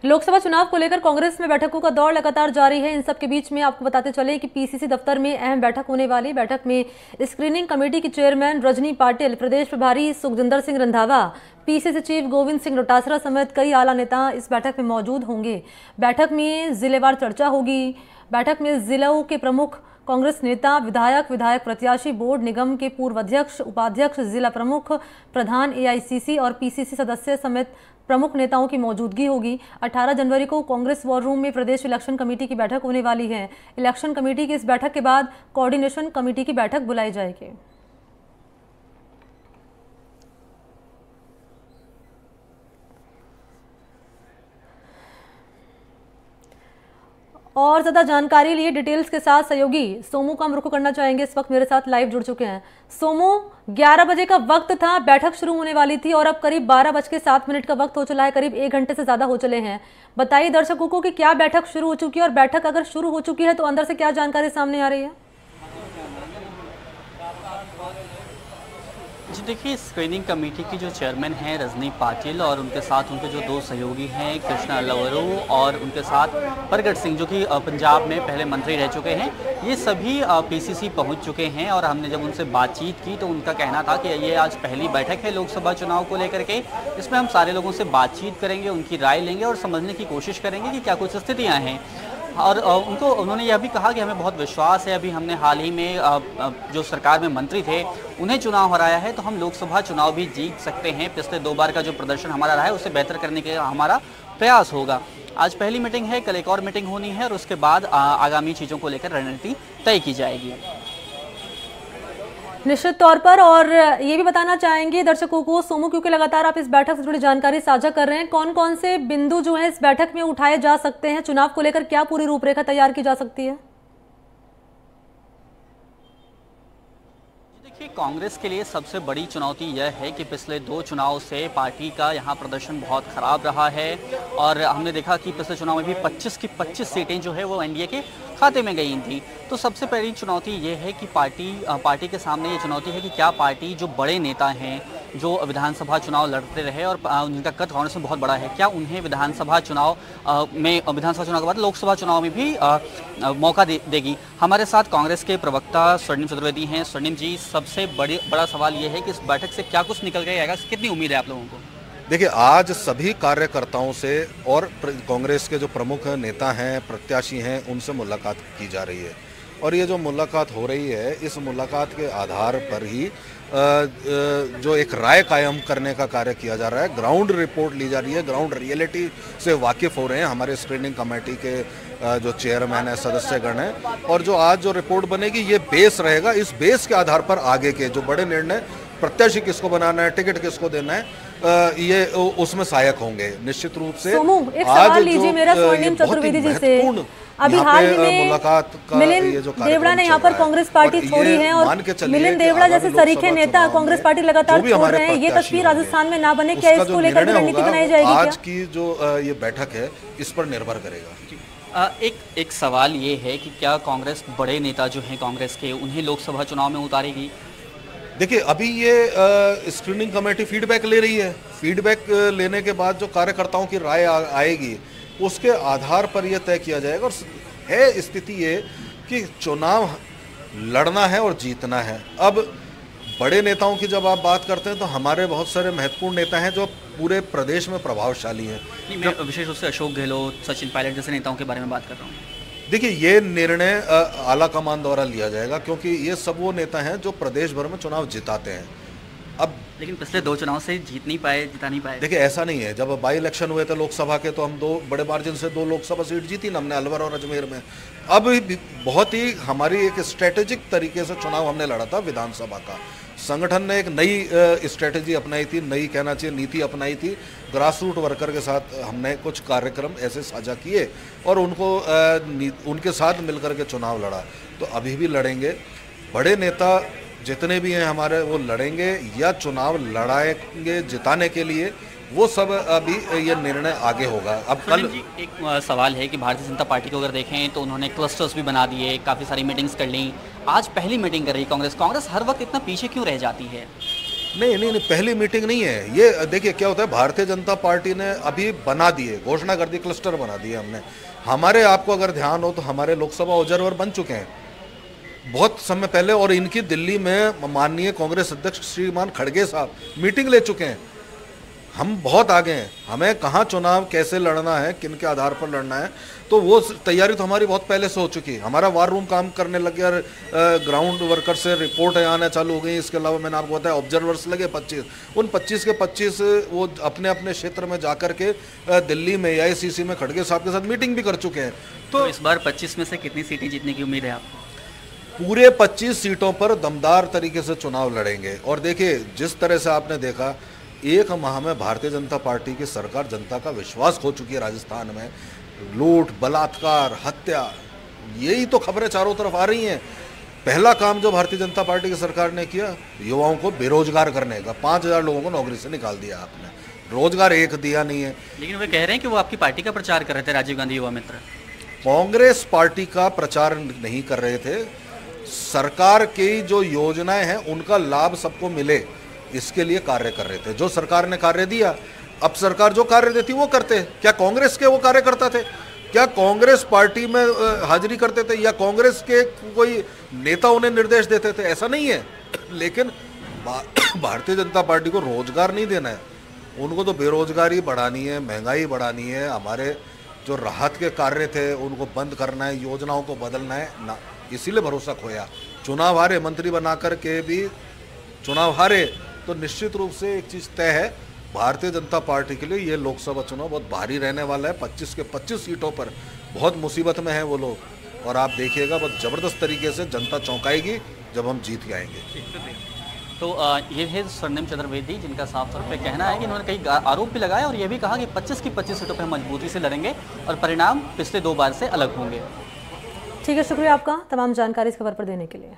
लोकसभा चुनाव को लेकर कांग्रेस में बैठकों का दौर लगातार जारी है। इन सब के बीच में आपको बताते चले कि पीसीसी दफ्तर में अहम बैठक होने वाली। बैठक में स्क्रीनिंग कमेटी की चेयरमैन रजनी पाटिल, प्रदेश प्रभारी सुखजिंदर सिंह रंधावा, पीसीसी चीफ गोविंद सिंह डोटासरा समेत कई आला नेता इस बैठक में मौजूद होंगे। बैठक में जिलेवार चर्चा होगी। बैठक में जिलों के प्रमुख कांग्रेस नेता, विधायक प्रत्याशी, बोर्ड निगम के पूर्व अध्यक्ष, उपाध्यक्ष, जिला प्रमुख, प्रधान एआईसीसी और पीसीसी सदस्य समेत प्रमुख नेताओं की मौजूदगी होगी। 18 जनवरी को कांग्रेस वॉर रूम में प्रदेश इलेक्शन कमेटी की बैठक होने वाली है। इलेक्शन कमेटी की इस बैठक के बाद कोऑर्डिनेशन कमेटी की बैठक बुलाई जाएगी। और ज्यादा जानकारी लिए डिटेल्स के साथ सहयोगी सोमू का हम रुख करना चाहेंगे। इस वक्त मेरे साथ लाइव जुड़ चुके हैं। सोमू, 11 बजे का वक्त था, बैठक शुरू होने वाली थी और अब करीब 12:07 का वक्त हो चला है, करीब 1 घंटे से ज्यादा हो चले हैं। बताइए दर्शकों को कि क्या बैठक शुरू हो चुकी है और बैठक अगर शुरू हो चुकी है तो अंदर से क्या जानकारी सामने आ रही है? जी देखिए, स्क्रीनिंग कमेटी की जो चेयरमैन हैं रजनी पाटिल और उनके साथ उनके जो 2 सहयोगी हैं कृष्णा लवरू और उनके साथ प्रगट सिंह, जो कि पंजाब में पहले मंत्री रह चुके हैं, ये सभी पीसीसी पहुंच चुके हैं। और हमने जब उनसे बातचीत की तो उनका कहना था कि ये आज पहली बैठक है लोकसभा चुनाव को लेकर के। इसमें हम सारे लोगों से बातचीत करेंगे, उनकी राय लेंगे और समझने की कोशिश करेंगे कि क्या कुछ स्थितियाँ हैं। और उन्होंने यह भी कहा कि हमें बहुत विश्वास है, अभी हमने हाल ही में जो सरकार में मंत्री थे उन्हें चुनाव हराया है, तो हम लोकसभा चुनाव भी जीत सकते हैं। पिछले 2 बार का जो प्रदर्शन हमारा रहा है उसे बेहतर करने के हमारा प्रयास होगा। आज पहली मीटिंग है, कल एक और मीटिंग होनी है और उसके बाद आगामी चीज़ों को लेकर रणनीति तय की जाएगी। निश्चित तौर पर। और ये भी बताना चाहेंगे दर्शकों को सोमू, क्योंकि लगातार आप इस बैठक से जुड़ी जानकारी साझा कर रहे हैं, कौन कौन से बिंदु जो है इस बैठक में उठाए जा सकते हैं? चुनाव को लेकर क्या पूरी रूपरेखा तैयार की जा सकती है? देखिए, कांग्रेस के लिए सबसे बड़ी चुनौती यह है कि पिछले 2 चुनाव से पार्टी का यहाँ प्रदर्शन बहुत खराब रहा है और हमने देखा कि पिछले चुनाव में भी 25 की 25 सीटें जो है वो एनडीए के खाते में गई थी। तो सबसे पहली चुनौती ये है कि पार्टी के सामने ये चुनौती है कि क्या पार्टी जो बड़े नेता हैं जो विधानसभा चुनाव लड़ते रहे और जिनका कद कांग्रेस में बहुत बड़ा है, क्या उन्हें विधानसभा चुनाव के बाद लोकसभा चुनाव में भी मौका देगी? हमारे साथ कांग्रेस के प्रवक्ता स्वर्णिम चतुर्वेदी हैं। स्वर्णिम जी, सबसे बड़ा सवाल ये है कि इस बैठक से क्या कुछ निकल के आएगा, कितनी उम्मीद है आप लोगों को? देखिए, आज सभी कार्यकर्ताओं से और कांग्रेस के जो प्रमुख नेता हैं, प्रत्याशी हैं, उनसे मुलाकात की जा रही है और ये जो मुलाकात हो रही है, इस मुलाकात के आधार पर ही जो एक राय कायम करने का कार्य किया जा रहा है। ग्राउंड रिपोर्ट ली जा रही है, ग्राउंड रियलिटी से वाकिफ हो रहे हैं हमारे स्क्रीनिंग कमेटी के जो चेयरमैन है, सदस्यगण हैं, और जो आज जो रिपोर्ट बनेगी ये बेस रहेगा। इस बेस के आधार पर आगे के जो बड़े निर्णय, प्रत्याशी किसको बनाना है, टिकट किसको देना है, ये उसमें सहायक होंगे निश्चित रूप से। एक सवाल लीजिए मेरा स्वर्णिम चतुर्वेदी जी से। अभी हाल ही में मुलाकात का मिलिंद देवड़ा ने यहाँ पर कांग्रेस पार्टी छोड़ी है और मिलिंद देवड़ा जैसे सरीखे नेता कांग्रेस पार्टी लगातार छोड़ रहे हैं। ये तस्वीर राजस्थान में ना बने, क्या इसको लेकर भी रणनीति बनाई जाएगी? आज की जो ये बैठक है इस पर निर्भर करेगा। एक सवाल ये है कि क्या कांग्रेस बड़े नेता जो हैं कांग्रेस के, उन्हें लोकसभा चुनाव में उतारेगी? देखिए, अभी ये स्क्रीनिंग कमेटी फीडबैक ले रही है। फीडबैक लेने के बाद जो कार्यकर्ताओं की राय आएगी उसके आधार पर यह तय किया जाएगा। और है स्थिति ये कि चुनाव लड़ना है और जीतना है। अब बड़े नेताओं की जब आप बात करते हैं तो हमारे बहुत सारे महत्वपूर्ण नेता हैं जो पूरे प्रदेश में प्रभावशाली हैं। मैं विशेष रूप से अशोक गहलोत, सचिन पायलट जैसे नेताओं के बारे में बात कर रहा हूँ। देखिए, ये निर्णय आला कमान द्वारा लिया जाएगा क्योंकि ये सब वो नेता हैं जो प्रदेश भर में चुनाव जिताते हैं। अब लेकिन पिछले 2 चुनाव से जिता नहीं पाए। देखिए, ऐसा नहीं है। जब बाई इलेक्शन हुए थे लोकसभा के तो हम 2 बड़े मार्जिन से 2 लोकसभा सीट जीती ना हमने, अलवर और अजमेर में। अब बहुत ही हमारी एक स्ट्रेटेजिक तरीके से चुनाव हमने लड़ा था विधानसभा का। संगठन ने एक नई स्ट्रेटेजी अपनाई थी, नई कहना चाहिए नीति अपनाई थी। ग्रास रूट वर्कर के साथ हमने कुछ कार्यक्रम ऐसे साझा किए और उनके साथ मिलकर के चुनाव लड़ा। तो अभी भी लड़ेंगे। बड़े नेता जितने भी हैं हमारे, वो लड़ेंगे या चुनाव लड़ाएंगे जिताने के लिए, वो सब अभी ये निर्णय आगे होगा। अब कल एक सवाल है कि भारतीय जनता पार्टी को अगर देखें तो उन्होंने क्लस्टर्स भी बना दिए, काफ़ी सारी मीटिंग्स कर ली। आज पहली मीटिंग कर रही कांग्रेस हर वक्त इतना पीछे क्यों रह जाती है? नहीं नहीं नहीं, पहली मीटिंग नहीं है ये। देखिए क्या होता है, भारतीय जनता पार्टी ने अभी बना दिए, घोषणा कर दी, क्लस्टर बना दिए हमने। हमारे, आपको अगर ध्यान हो तो हमारे लोकसभा ऑब्जर्वर बन चुके हैं बहुत समय पहले, और इनकी दिल्ली में माननीय कांग्रेस अध्यक्ष श्रीमान खड़गे साहब मीटिंग ले चुके हैं। हम बहुत आगे हैं, हमें कहाँ चुनाव कैसे लड़ना है, किन के आधार पर लड़ना है, तो वो तैयारी तो हमारी बहुत पहले से हो चुकी है। हमारा वार रूम काम करने लग गया, ग्राउंड वर्कर से रिपोर्ट आना चालू हो गई। इसके अलावा मैंने आपको बताया ऑब्जर्वर्स लगे 25, उन 25 के 25 वो अपने अपने क्षेत्र में जाकर के दिल्ली में AICC में खड़गे साहब के साथ मीटिंग भी कर चुके हैं। तो इस बार 25 में से कितनी सीटें जीतने की उम्मीद है आपको? पूरे 25 सीटों पर दमदार तरीके से चुनाव लड़ेंगे। और देखिए जिस तरह से आपने देखा, एक माह में भारतीय जनता पार्टी की सरकार जनता का विश्वास खो चुकी है। राजस्थान में लूट, बलात्कार, हत्या, यही तो खबरें चारों तरफ आ रही हैं। पहला काम जो भारतीय जनता पार्टी की सरकार ने किया, युवाओं को बेरोजगार करने का। 5000 लोगों को नौकरी से निकाल दिया आपने, रोजगार एक दिया नहीं है। लेकिन वे कह रहे हैं कि वो आपकी पार्टी का प्रचार कर रहे थे, राजीव गांधी युवा मित्र। कांग्रेस पार्टी का प्रचार नहीं कर रहे थे, सरकार की जो योजनाएं हैं उनका लाभ सबको मिले इसके लिए कार्य कर रहे थे। जो सरकार ने कार्य दिया, अब सरकार जो कार्य देती वो करते। क्या कांग्रेस के वो कार्यकर्ता थे? क्या कांग्रेस पार्टी में हाजिरी करते थे, या कांग्रेस के कोई नेता उन्हें निर्देश देते थे? ऐसा नहीं है। लेकिन भारतीय जनता पार्टी को रोजगार नहीं देना है, उनको तो बेरोजगारी बढ़ानी है, महंगाई बढ़ानी है, हमारे जो राहत के कार्य थे उनको बंद करना है, योजनाओं को बदलना है ना। इसीलिए भरोसा खोया। चुनाव हारे, मंत्री बना करके भी चुनाव हारे, तो निश्चित रूप से एक चीज़ तय है, भारतीय जनता पार्टी के लिए ये लोकसभा चुनाव बहुत भारी रहने वाला है। 25 के 25 सीटों पर बहुत मुसीबत में है वो लोग, और आप देखिएगा बहुत ज़बरदस्त तरीके से जनता चौंकाएगी जब हम जीत के आएंगे। तो ये है स्वर्णिम चतुर्वेदी, जिनका साफ तौर पे कहना है कि इन्होंने कई आरोप भी लगाए और ये भी कहा कि 25 की 25 सीटों पर हम मजबूती से लड़ेंगे और परिणाम पिछले 2 बार से अलग होंगे। ठीक है, शुक्रिया आपका तमाम जानकारी इस खबर पर देने के लिए।